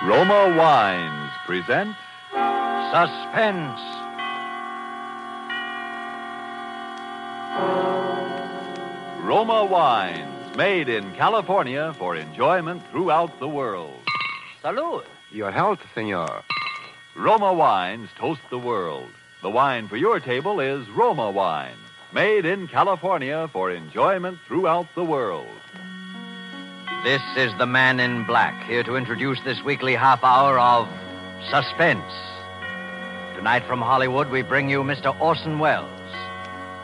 Roma Wines present Suspense. Roma Wines, made in California for enjoyment throughout the world. Salud. Your health, senor. Roma Wines toast the world. The wine for your table is Roma Wine, made in California for enjoyment throughout the world. This is the Man in Black, here to introduce this weekly half hour of Suspense. Tonight from Hollywood, we bring you Mr. Orson Welles.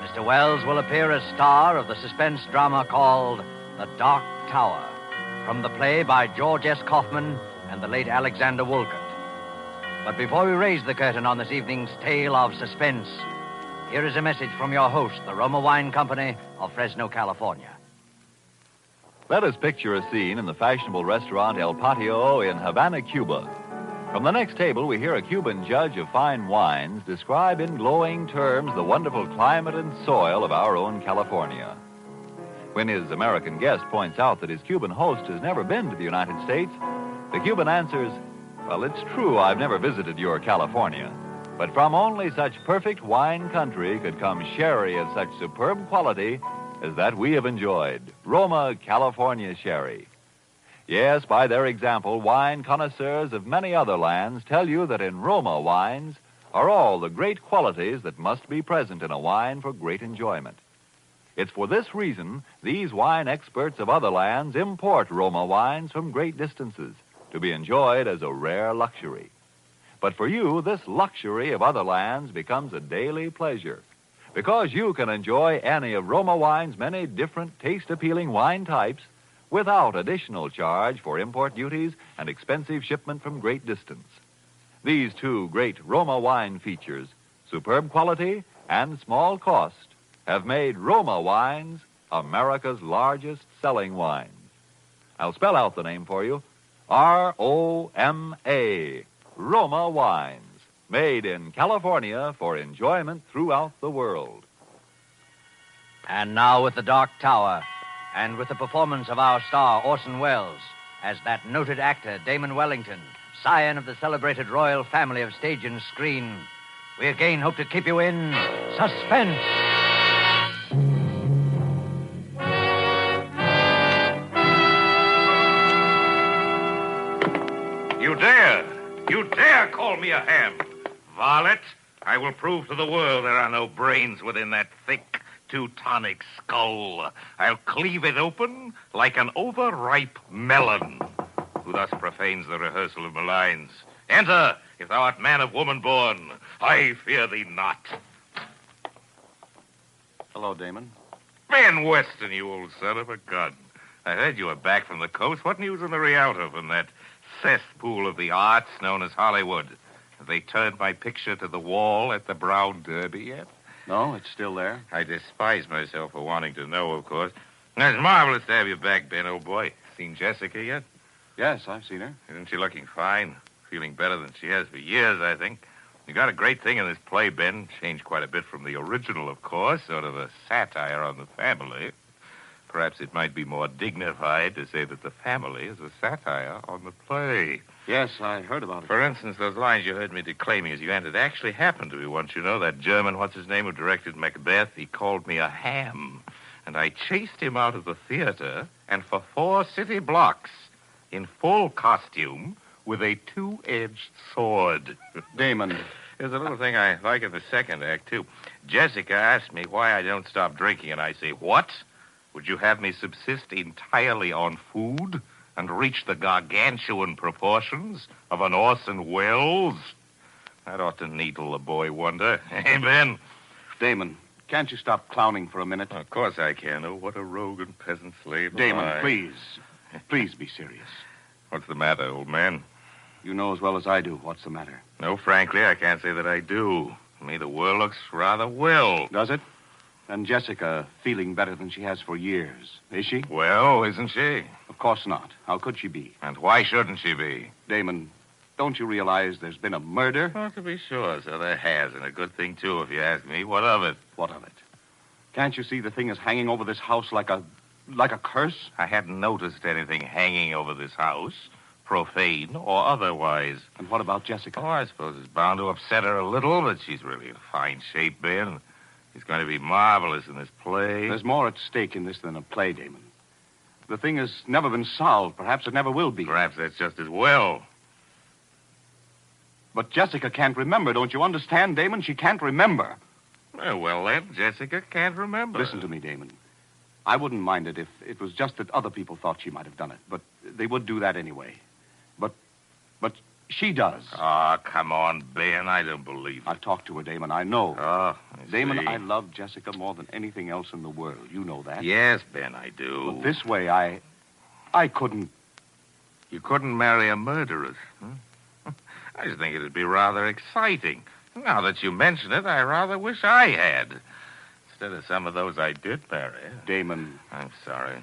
Mr. Welles will appear as star of the suspense drama called The Dark Tower, from the play by George S. Kaufman and the late Alexander Woollcott. But before we raise the curtain on this evening's tale of suspense, here is a message from your host, the Roma Wine Company of Fresno, California. Let us picture a scene in the fashionable restaurant El Patio in Havana, Cuba. From the next table, we hear a Cuban judge of fine wines describe in glowing terms the wonderful climate and soil of our own California. When his American guest points out that his Cuban host has never been to the United States, the Cuban answers, "Well, it's true I've never visited your California, but from only such perfect wine country could come sherry of such superb quality as that we have enjoyed, Roma California sherry." Yes, by their example, wine connoisseurs of many other lands tell you that in Roma wines are all the great qualities that must be present in a wine for great enjoyment. It's for this reason these wine experts of other lands import Roma wines from great distances to be enjoyed as a rare luxury. But for you, this luxury of other lands becomes a daily pleasure, because you can enjoy any of Roma wine's many different taste-appealing wine types without additional charge for import duties and expensive shipment from great distance. These two great Roma wine features, superb quality and small cost, have made Roma wines America's largest selling wines. I'll spell out the name for you. R-O-M-A, Roma Wines, made in California for enjoyment throughout the world. And now with The Dark Tower, and with the performance of our star, Orson Welles, as that noted actor, Damon Wellington, scion of the celebrated royal family of stage and screen, we again hope to keep you in suspense. You dare call me a ham. Varlet, I will prove to the world there are no brains within that thick Teutonic skull. I'll cleave it open like an overripe melon. Who thus profanes the rehearsal of maligns? Enter, if thou art man of woman born. I fear thee not. Hello, Damon. Ben Weston, you old son of a gun. I heard you were back from the coast. What news in the Rialto from that cesspool of the arts known as Hollywood? Have they turned my picture to the wall at the Brown Derby yet? No, it's still there. I despise myself for wanting to know, of course. It's marvelous to have you back, Ben, old boy. Seen Jessica yet? Yes, I've seen her. Isn't she looking fine? Feeling better than she has for years, I think. You got a great thing in this play, Ben. Changed quite a bit from the original, of course. Sort of a satire on the family. Perhaps it might be more dignified to say that the family is a satire on the play. Yes, I heard about it. For instance, those lines you heard me declaiming as you entered actually happened to me once. You know, that German, what's-his-name, who directed Macbeth, he called me a ham. And I chased him out of the theater, and for 4 city blocks, in full costume, with a 2-edged sword. Damon. There's a little thing I like in the second act, too. Jessica asked me why I don't stop drinking, and I say, what? Would you have me subsist entirely on food and reach the gargantuan proportions of an Orson Welles? That ought to needle a boy wonder. Hey, Ben? Damon, can't you stop clowning for a minute? Of course I can. Oh, what a rogue and peasant slave. Damon, please. Please be serious. What's the matter, old man? You know as well as I do what's the matter. No, frankly, I can't say that I do. To me, the world looks rather well. Does it? And Jessica feeling better than she has for years. Is she? Well, isn't she? Of course not. How could she be? And why shouldn't she be? Damon, don't you realize there's been a murder? Oh, to be sure. So there has, and a good thing, too, if you ask me. What of it? What of it? Can't you see the thing is hanging over this house like a curse? I hadn't noticed anything hanging over this house. profane or otherwise. And what about Jessica? Oh, I suppose it's bound to upset her a little, but she's really in fine shape, Ben. She's going to be marvelous in this play. There's more at stake in this than a play, Damon. The thing has never been solved. Perhaps it never will be. Perhaps that's just as well. But Jessica can't remember, don't you understand, Damon? She can't remember. Well, then, Jessica can't remember. Listen to me, Damon. I wouldn't mind it if it was just that other people thought she might have done it. But they would do that anyway. But she does. Oh, come on, Ben. I don't believe it. I've talked to her, Damon. I know. Oh, Damon, see. I love Jessica more than anything else in the world. You know that. Yes, Ben, I do. But this way, I couldn't. You couldn't marry a murderess, huh? I just think it'd be rather exciting. Now that you mention it, I rather wish I had. Instead of some of those I did marry. Damon. I'm sorry.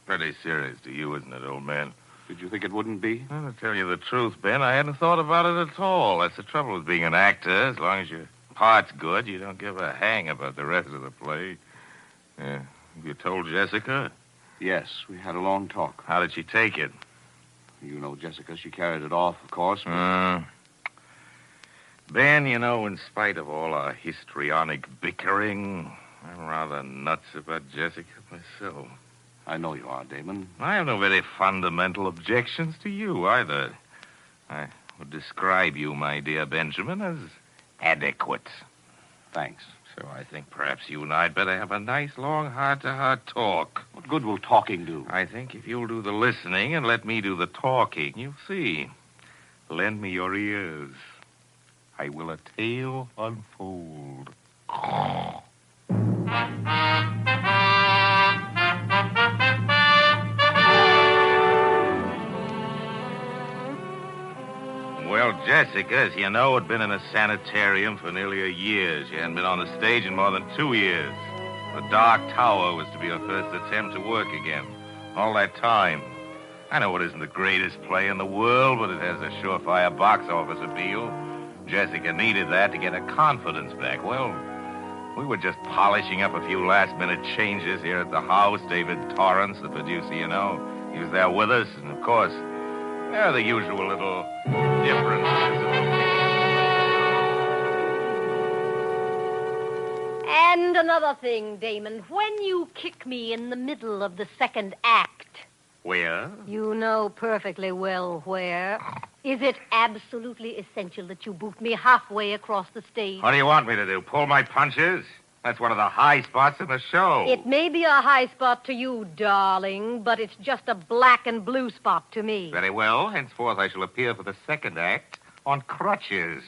Pretty serious to you, isn't it, old man? Did you think it wouldn't be? Well, to tell you the truth, Ben, I hadn't thought about it at all. That's the trouble with being an actor. As long as your part's good, you don't give a hang about the rest of the play. You told Jessica? Yes, we had a long talk. How did she take it? You know Jessica. She carried it off, of course. Ben, you know, in spite of all our histrionic bickering, I'm rather nuts about Jessica myself. I know you are, Damon. I have no very fundamental objections to you, either. I would describe you, my dear Benjamin, as adequate. Thanks. So I think perhaps you and I'd better have a nice, long, heart-to-heart talk. What good will talking do? I think if you'll do the listening and let me do the talking, you'll see. Lend me your ears. I will a tale unfold. Well, Jessica, as you know, had been in a sanitarium for nearly a year. She hadn't been on the stage in more than 2 years. The Dark Tower was to be her first attempt to work again. All that time. I know it isn't the greatest play in the world, but it has a surefire box office appeal. Jessica needed that to get her confidence back. Well, we were just polishing up a few last-minute changes here at the house. David Torrance, the producer, you know, he was there with us. And, of course, there are the usual little differences. And another thing, Damon. When you kick me in the middle of the second act... Where? You know perfectly well where. Is it absolutely essential that you boot me halfway across the stage? What do you want me to do, pull my punches? That's one of the high spots in the show. It may be a high spot to you, darling, but it's just a black and blue spot to me. Very well. Henceforth, I shall appear for the second act on crutches.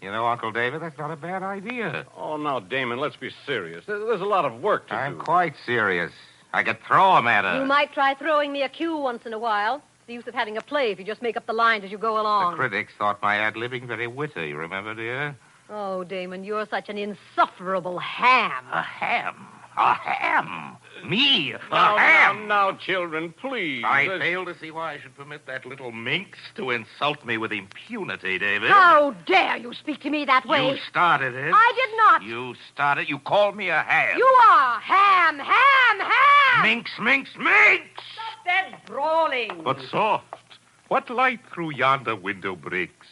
You know, Uncle David, that's not a bad idea. Oh, now, Damon, let's be serious. There's a lot of work to I'm do. quite serious. I could throw him at her. You might try throwing me a cue once in a while. It's the use of having a play if you just make up the lines as you go along. The critics thought my ad-libbing very witty, remember, dear? Oh, Damon, you're such an insufferable ham. A ham? A ham? Me? A ham? Now, children, please. I fail to see why I should permit that little minx to insult me with impunity, David. How dare you speak to me that way? You started it. I did not. You started. You called me a ham. You are ham, ham, ham. Minx, minx, minx! Stop that brawling. But soft, what light through yonder window breaks?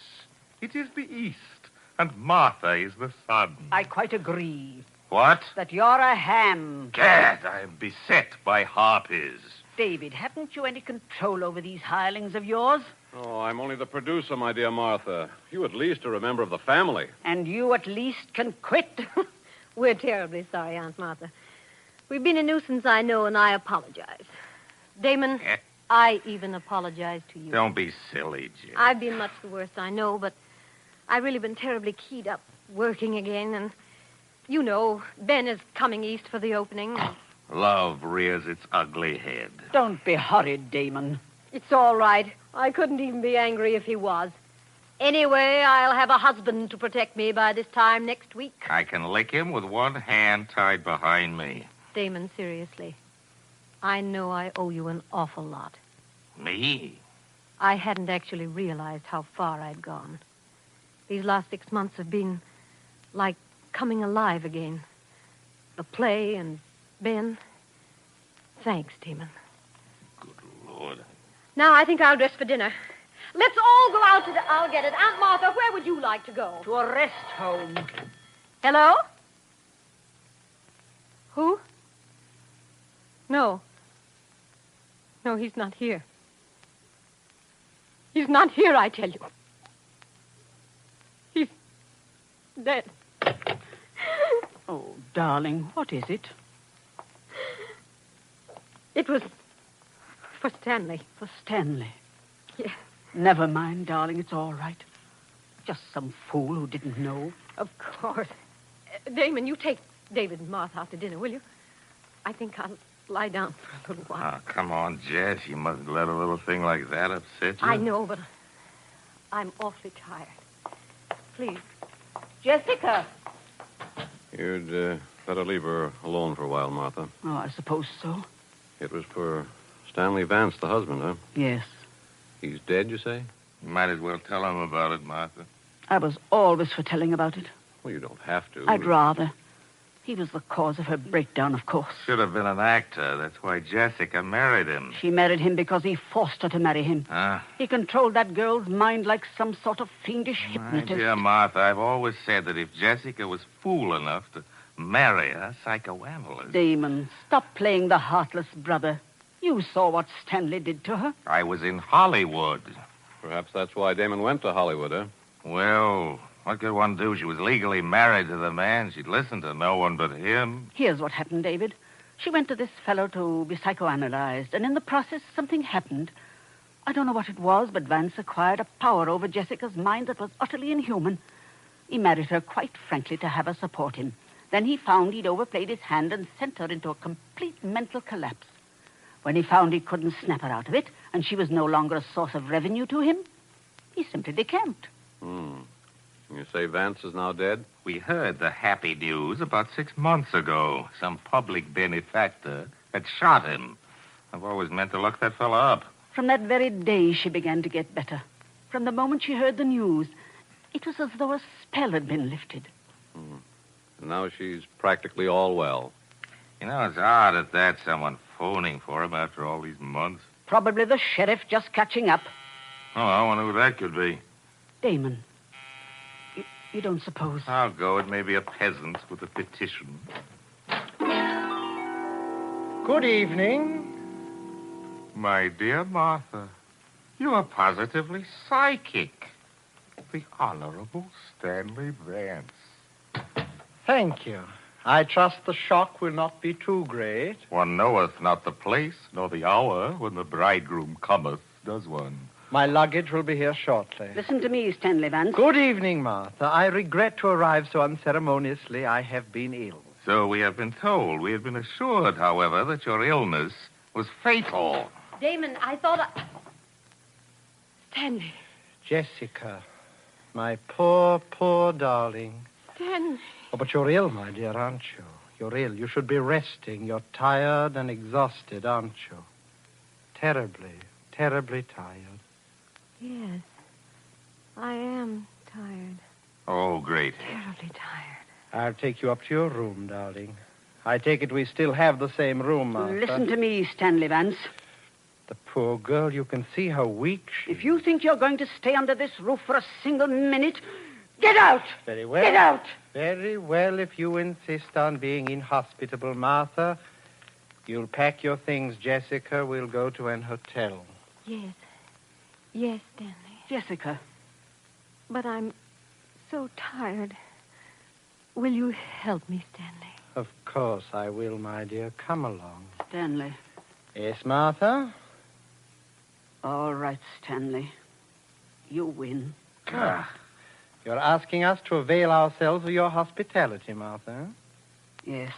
It is the east, and Martha is the sun. I quite agree What? that you're a ham. Gad, I am beset by harpies. David, haven't you any control over these hirelings of yours? Oh, I'm only the producer, my dear Martha. You at least are a member of the family. And you at least can quit? We're terribly sorry, Aunt Martha. We've been a nuisance, I know, and I apologize. Damon, I even apologize to you. Don't be silly, Jim. I've been much the worst, I know, but I've really been terribly keyed up working again, and you know, Ben is coming east for the opening. Love rears its ugly head. Don't be horrid, Damon. It's all right. I couldn't even be angry if he was. Anyway, I'll have a husband to protect me by this time next week. I can lick him with one hand tied behind me. Damon, seriously, I know I owe you an awful lot. Me? I hadn't actually realized how far I'd gone. These last 6 months have been like coming alive again. The play and Ben. Thanks, Damon. Good Lord. Now I think I'll dress for dinner. Let's all go out to I'll get it. Aunt Martha, where would you like to go? To a rest home. Hello? Who? No. No, he's not here. He's not here, I tell you. He's dead. Oh, darling, what is it? It was for Stanley. For Stanley. Yes. Never mind, darling, it's all right. Just some fool who didn't know. Of course. Damon, you take David and Martha out to dinner, will you? I think I'll lie down for a little while. Oh, come on, Jess. You mustn't let a little thing like that upset you. I know, but I'm awfully tired. Please. Jessica. You'd better leave her alone for a while, Martha. Oh, I suppose so. It was for Stanley Vance, the husband, huh? Yes. He's dead, you say? You might as well tell him about it, Martha. I was always for telling about it. Well, you don't have to. I'd rather. He was the cause of her breakdown, of course. Should have been an actor. That's why Jessica married him. She married him because he forced her to marry him. He controlled that girl's mind like some sort of fiendish My hypnotist. dear Martha, I've always said that if Jessica was fool enough to marry a psychoanalyst... Damon, stop playing the heartless brother. You saw what Stanley did to her. I was in Hollywood. Perhaps that's why Damon went to Hollywood, huh? Well, what could one do? She was legally married to the man. She'd listen to no one but him. Here's what happened, David. She went to this fellow to be psychoanalyzed, and in the process, something happened. I don't know what it was, but Vance acquired a power over Jessica's mind that was utterly inhuman. He married her quite frankly to have her support him. Then he found he'd overplayed his hand and sent her into a complete mental collapse. When he found he couldn't snap her out of it, and she was no longer a source of revenue to him, he simply decamped. You say Vance is now dead? We heard the happy news about 6 months ago. Some public benefactor had shot him. I've always meant to look that fella up. From that very day, she began to get better. From the moment she heard the news, it was as though a spell had been lifted. And now she's practically all well. You know, it's odd at that, someone phoning for him after all these months. Probably the sheriff just catching up. Oh, I wonder who that could be. Damon, you don't suppose... I'll go. It may be a peasant with a petition. Good evening. My dear Martha, you are positively psychic. The Honorable Stanley Vance. Thank you. I trust the shock will not be too great. One knoweth not the place nor the hour when the bridegroom cometh, does one? My luggage will be here shortly. Listen to me, Stanley Vance. Good evening, Martha. I regret to arrive so unceremoniously. I have been ill. So we have been told. We have been assured, however, that your illness was fatal. Damon, I thought Stanley. Jessica, my poor, poor darling. Stanley. Oh, but you're ill, my dear, aren't you? You're ill. You should be resting. You're tired and exhausted, aren't you? Terribly, terribly tired. Yes, I am tired. Oh, great. Terribly tired. I'll take you up to your room, darling. I take it we still have the same room, Martha. Listen to me, Stanley Vance. The poor girl, you can see how weak she is. If you think you're going to stay under this roof for a single minute, get out! Very well. Get out! Very well, if you insist on being inhospitable, Martha. You'll pack your things, Jessica. We'll go to an hotel. Yes. Yes, Stanley. Jessica. But I'm so tired. Will you help me, Stanley? Of course I will, my dear. Come along. Stanley. Yes, Martha? All right, Stanley. You win. You're asking us to avail ourselves of your hospitality, Martha. Yes,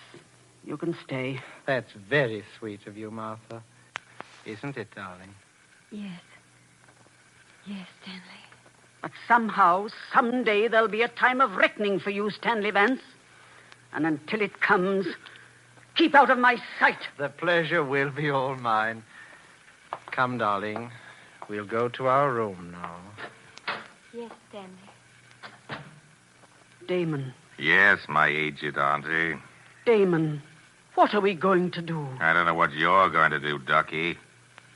you can stay. That's very sweet of you, Martha. Isn't it, darling? Yes. Yes, Stanley. But somehow, someday, there'll be a time of reckoning for you, Stanley Vance. And until it comes, keep out of my sight. The pleasure will be all mine. Come, darling. We'll go to our room now. Yes, Stanley. Damon. Yes, my aged auntie. Damon, what are we going to do? I don't know what you're going to do, Ducky.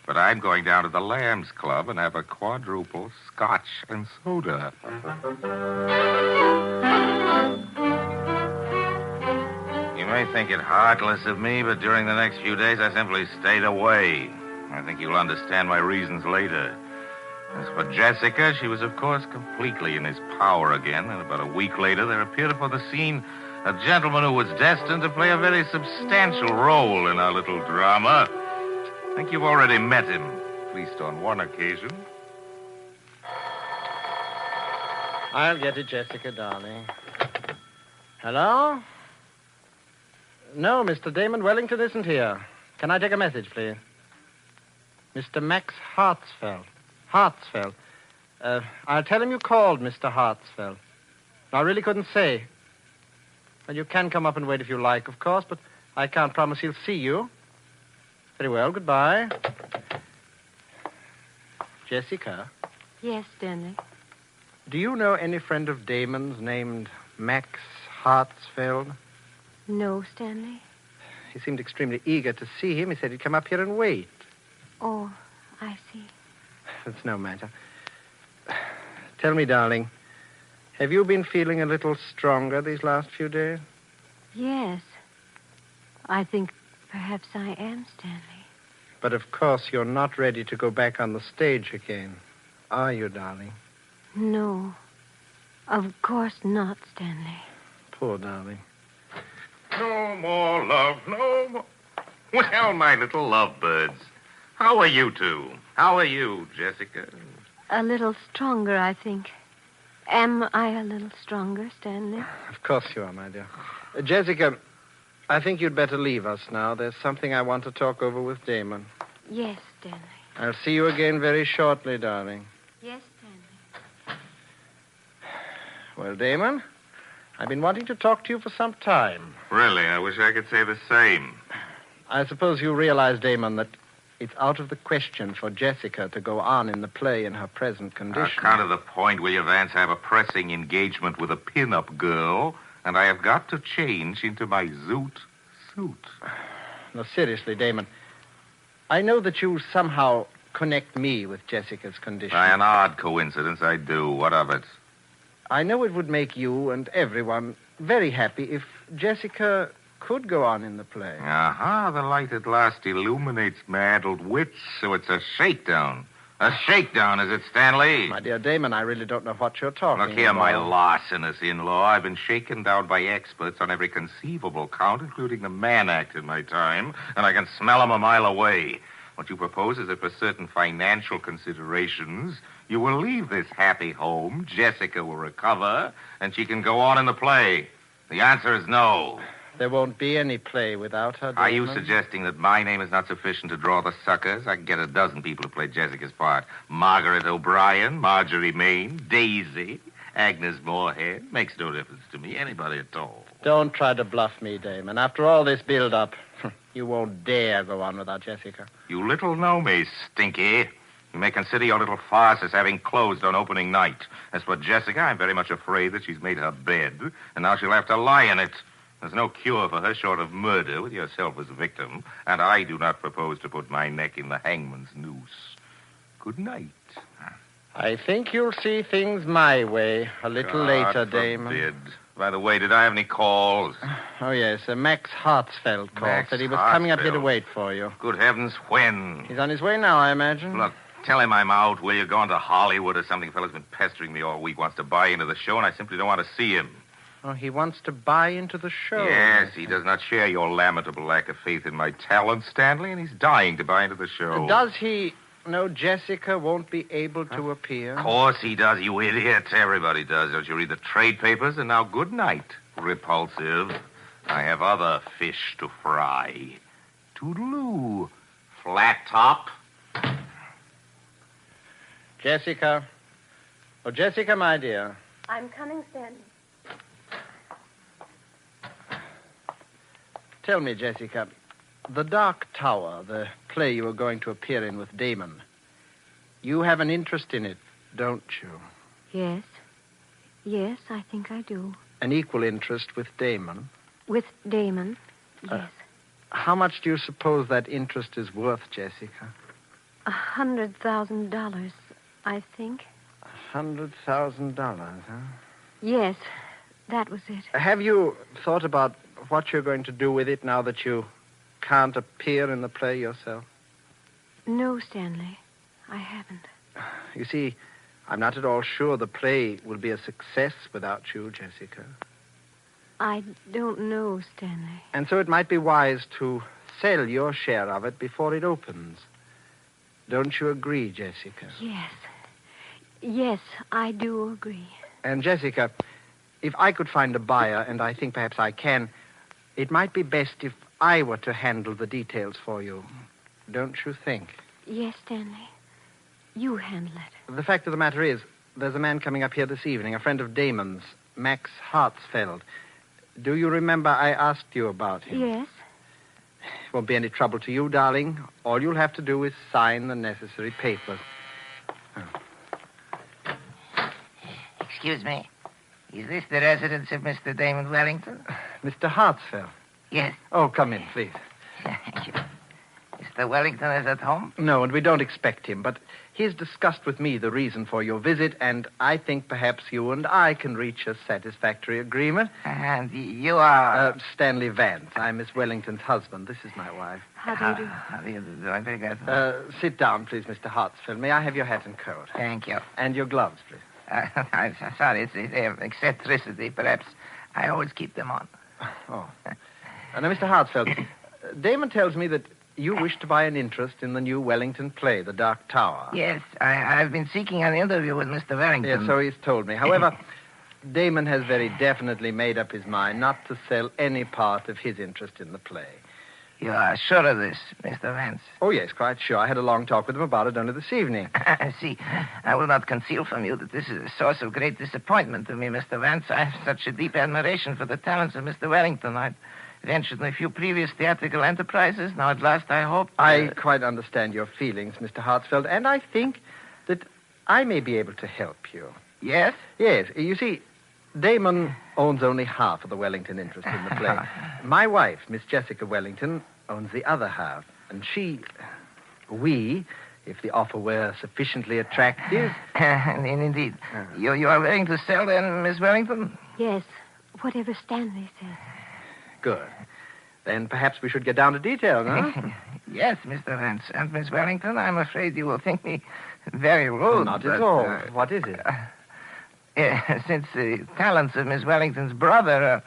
But I'm going down to the Lambs Club and have a quadruple scotch and soda. You may think it heartless of me, but during the next few days I simply stayed away. I think you'll understand my reasons later. As for Jessica, she was, of course, completely in his power again, and about a week later there appeared upon the scene a gentleman who was destined to play a very substantial role in our little drama. I think you've already met him, at least on one occasion. I'll get it, Jessica, darling. Hello? No, Mr. Damon Wellington isn't here. Can I take a message, please? Mr. Max Hartsfeld. Hartsfeld. I'll tell him you called, Mr. Hartsfeld. I really couldn't say. Well, you can come up and wait if you like, of course, but I can't promise he'll see you. Very well, goodbye. Jessica, Yes, Stanley. do you know any friend of Damon's named Max Hartsfeld? No, Stanley. He seemed extremely eager to see him. He said he'd come up here and wait. Oh, I see. It's no matter. Tell me, darling, have you been feeling a little stronger these last few days? Yes. I think perhaps I am, Stanley. But of course you're not ready to go back on the stage again, are you, darling? No. Of course not, Stanley. Poor darling. No more love, no more. Well, my little lovebirds, how are you two? How are you, Jessica? A little stronger, I think. Am I a little stronger, Stanley? Of course you are, my dear. Jessica, I think you'd better leave us now. There's something I want to talk over with Damon. Yes, Stanley. I'll see you again very shortly, darling. Yes, Stanley. Well, Damon, I've been wanting to talk to you for some time. Really, I wish I could say the same. I suppose you realize, Damon, that it's out of the question for Jessica to go on in the play in her present condition. Account of the point, will you, Vance? I have a pressing engagement with a pin-up girl, and I have got to change into my zoot suit. No, seriously, Damon, I know that you somehow connect me with Jessica's condition. By an odd coincidence, I do. What of it? I know it would make you and everyone very happy if Jessica could go on in the play. Aha, the light at last illuminates my addled wits, so it's a shakedown. A shakedown, is it, Stanley? My dear Damon, I really don't know what you're talking about. Look here, my larcenous in-law. I've been shaken down by experts on every conceivable count, including the man act in my time, and I can smell 'em a mile away. What you propose is that for certain financial considerations, you will leave this happy home, Jessica will recover, and she can go on in the play. The answer is no. There won't be any play without her, Damon. Are you suggesting that my name is not sufficient to draw the suckers? I can get a dozen people to play Jessica's part. Margaret O'Brien, Marjorie Main, Daisy, Agnes Moorehead. Makes no difference to me. Anybody at all. Don't try to bluff me, Damon. After all this build-up, you won't dare go on without Jessica. You little know me, Stinky. You may consider your little farce as having closed on opening night. As for Jessica, I'm very much afraid that she's made her bed, and now she'll have to lie in it. There's no cure for her short of murder with yourself as a victim, and I do not propose to put my neck in the hangman's noose. Good night. I think you'll see things my way a little later, Damon. Forbid. By the way, did I have any calls? Oh, yes. Max Hartsfeld called. Max Said he was coming up here to Hartsfeld. wait for you. Good heavens, when? He's on his way now, I imagine. Look, tell him I'm out. Will you go on to Hollywood or something? Fellow's been pestering me all week, wants to buy into the show, and I simply don't want to see him. Oh, he wants to buy into the show. Yes, he does not share your lamentable lack of faith in my talent, Stanley, and he's dying to buy into the show. Does he know Jessica won't be able to appear? Of course he does, you idiot. Everybody does. Don't you read the trade papers? And now, good night, repulsive. I have other fish to fry. Toodaloo, flat top. Jessica. Oh, Jessica, my dear. I'm coming, Stanley. Tell me, Jessica, The Dark Tower, the play you were going to appear in with Damon, you have an interest in it, don't you? Yes. Yes, I think I do. An equal interest with Damon? With Damon, yes. How much do you suppose that interest is worth, Jessica? $100,000, I think. $100,000, huh? Yes, that was it. Have you thought about what you're going to do with it now that you can't appear in the play yourself? No, Stanley, I haven't. You see, I'm not at all sure the play will be a success without you, Jessica. I don't know, Stanley. And so it might be wise to sell your share of it before it opens. Don't you agree, Jessica? Yes. Yes, I do agree. And, Jessica, if I could find a buyer, and I think perhaps I can, it might be best if I were to handle the details for you. Don't you think? Yes, Stanley. You handle it. The fact of the matter is, there's a man coming up here this evening, a friend of Damon's, Max Hartsfeld. Do you remember I asked you about him? Yes. It won't be any trouble to you, darling. All you'll have to do is sign the necessary papers. Excuse me. Is this the residence of Mr. Damon Wellington? Mr. Hartsfeld. Yes. Oh, come in, please. Thank you. Mr. Wellington is at home? No, and we don't expect him, but he's discussed with me the reason for your visit, and I think perhaps you and I can reach a satisfactory agreement. And you are... Stanley Vance. I'm Miss Wellington's husband. This is my wife. How do you do? How do you do? I'm very glad. Sit down, please, Mr. Hartsfeld. May I have your hat and coat? Thank you. And your gloves, please. I'm sorry. It's eccentricity. Perhaps I always keep them on. Oh. Now, Mr. Hartsfeld, Damon tells me that you wish to buy an interest in the new Wellington play, The Dark Tower. Yes, I've been seeking an interview with Mr. Wellington. Yes, so he's told me. However, Damon has very definitely made up his mind not to sell any part of his interest in the play. You are sure of this, Mr. Vance? Oh, yes, quite sure. I had a long talk with him about it only this evening. See, I will not conceal from you that this is a source of great disappointment to me, Mr. Vance. I have such a deep admiration for the talents of Mr. Wellington. I'd ventured in a few previous theatrical enterprises. Now, at last, I hope... I quite understand your feelings, Mr. Hartsfeld, and I think that I may be able to help you. Yes? Yes. You see, Damon owns only half of the Wellington interest in the play. My wife, Miss Jessica Wellington, owns the other half. And we, if the offer were sufficiently attractive... Indeed. You are willing to sell, then, Miss Wellington? Yes, whatever Stanley says. Good. Then perhaps we should get down to details, huh? Yes, Mr. Vance. And Miss Wellington, I'm afraid you will think me very rude. Not at all. What is it? Since the talents of Miss Wellington's brother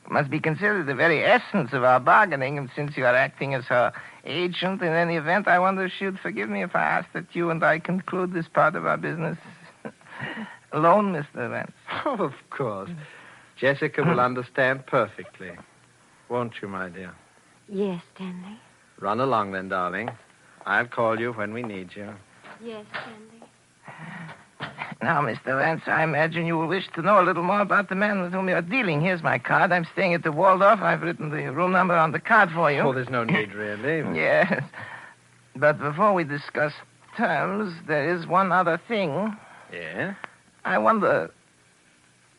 must be considered the very essence of our bargaining, and since you are acting as her agent in any event, I wonder if she would forgive me if I ask that you and I conclude this part of our business alone, Mr. Vance. Oh, of course. Jessica will understand perfectly. Won't you, my dear? Yes, Stanley. Run along then, darling. I'll call you when we need you. Yes, Stanley. Now, Mr. Vance, I imagine you will wish to know a little more about the man with whom you are dealing. Here's my card. I'm staying at the Waldorf. I've written the room number on the card for you. Oh, there's no need, really. Yes. But before we discuss terms, there is one other thing. Yeah? I wonder...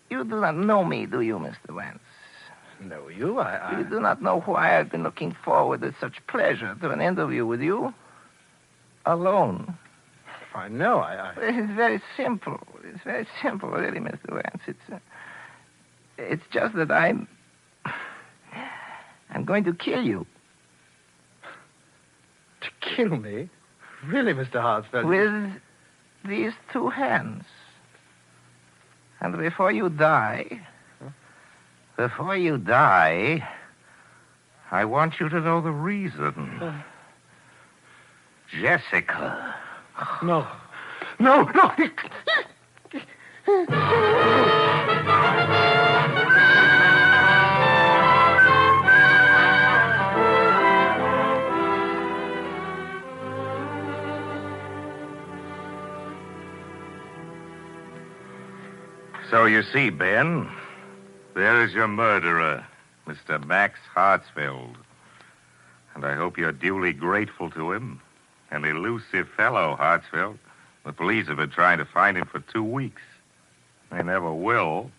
You do not know me, do you, Mr. Vance? Know you? You do not know why I've been looking forward with such pleasure to an interview with you? Alone. I know. It's very simple. It's very simple, really, Mr. Vance. It's just that I'm going to kill you. To kill me? Really, Mr. Hartsfeld? With these two hands. And before you die, I want you to know the reason. Jessica. No. So you see, Ben, there is your murderer, Mr. Max Hartsfeld. And I hope you're duly grateful to him. An elusive fellow, Hartsfeld. The police have been trying to find him for 2 weeks. They never will.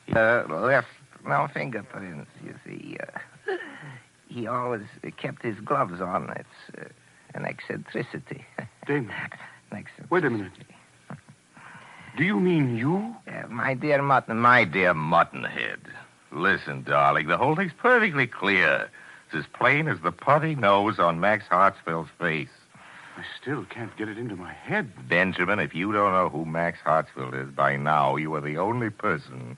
Left no fingerprints, you see. He always kept his gloves on. It's an eccentricity. Damon. Like so. Wait a minute. Do you mean you? My dear Muttonhead. Listen, darling, the whole thing's perfectly clear. It's as plain as the putty nose on Max Hartsfield's face. I still can't get it into my head. Benjamin, if you don't know who Max Hartsfield is by now, you are the only person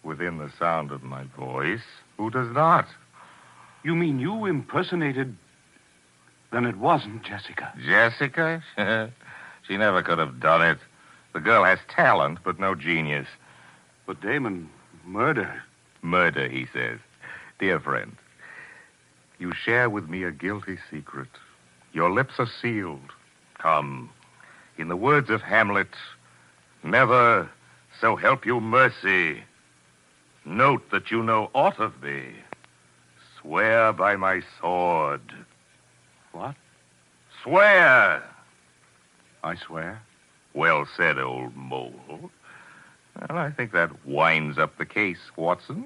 within the sound of my voice who does not. You mean you impersonated... Then it wasn't Jessica. Jessica? She never could have done it. The girl has talent, but no genius. But Damon, murder. Murder, he says. Dear friend, you share with me a guilty secret. Your lips are sealed. Come, in the words of Hamlet, never, so help you mercy. Note that you know aught of me. Swear by my sword. What? Swear! I swear. Well said, old mole. Well, I think that winds up the case, Watson.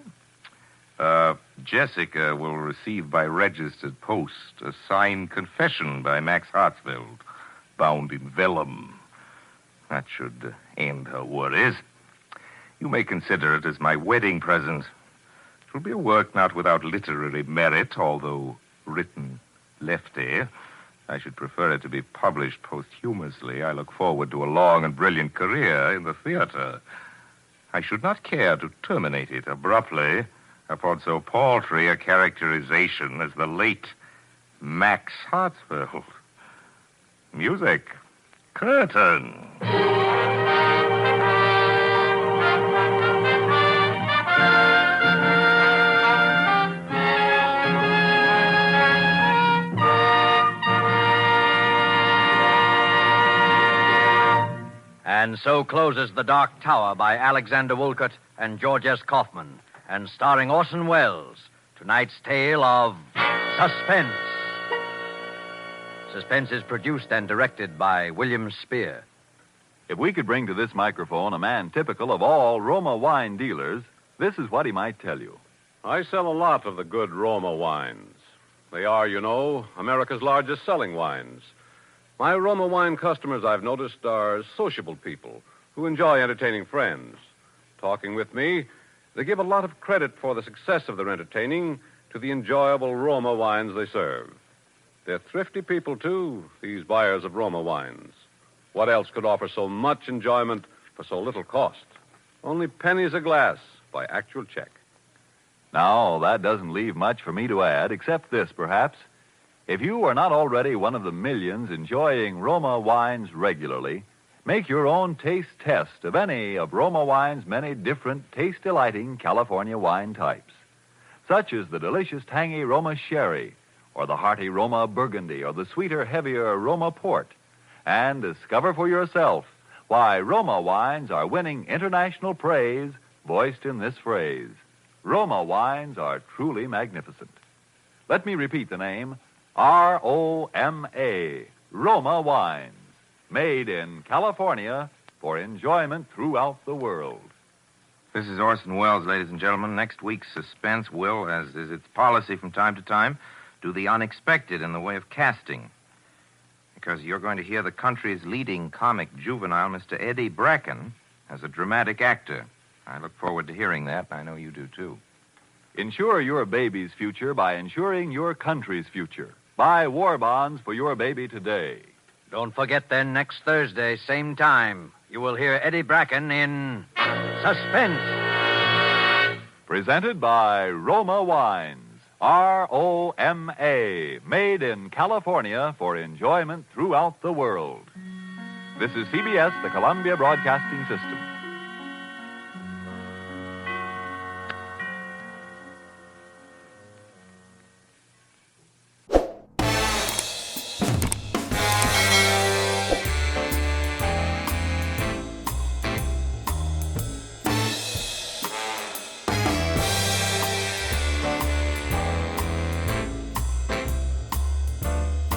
Jessica will receive by registered post a signed confession by Max Hartsfield, bound in vellum. That should end her worries. You may consider it as my wedding present. It will be a work not without literary merit, although written lefty. I should prefer it to be published posthumously. I look forward to a long and brilliant career in the theater. I should not care to terminate it abruptly upon so paltry a characterization as the late Max Hartsfield. Music. Curtain. And so closes The Dark Tower by Alexander Woollcott and George S. Kaufman, and starring Orson Welles, tonight's tale of Suspense. Suspense is produced and directed by William Spear. If we could bring to this microphone a man typical of all Roma wine dealers, this is what he might tell you. I sell a lot of the good Roma wines. They are, you know, America's largest selling wines. My Roma wine customers, I've noticed, are sociable people who enjoy entertaining friends. Talking with me, they give a lot of credit for the success of their entertaining to the enjoyable Roma wines they serve. They're thrifty people, too, these buyers of Roma wines. What else could offer so much enjoyment for so little cost? Only pennies a glass by actual check. Now, that doesn't leave much for me to add, except this, perhaps. If you are not already one of the millions enjoying Roma wines regularly, make your own taste test of any of Roma wine's many different taste-delighting California wine types, such as the delicious tangy Roma Sherry, or the hearty Roma Burgundy, or the sweeter, heavier Roma Port, and discover for yourself why Roma wines are winning international praise, voiced in this phrase: Roma wines are truly magnificent. Let me repeat the name: R-O-M-A, Roma wines, made in California for enjoyment throughout the world. This is Orson Welles, ladies and gentlemen. Next week's Suspense will, as is its policy from time to time, do the unexpected in the way of casting. Because you're going to hear the country's leading comic juvenile, Mr. Eddie Bracken, as a dramatic actor. I look forward to hearing that, and I know you do, too. Insure your baby's future by insuring your country's future. Buy war bonds for your baby today. Don't forget, then, next Thursday, same time, you will hear Eddie Bracken in Suspense. Presented by Roma Wines. R-O-M-A, made in California for enjoyment throughout the world. This is CBS, the Columbia Broadcasting System.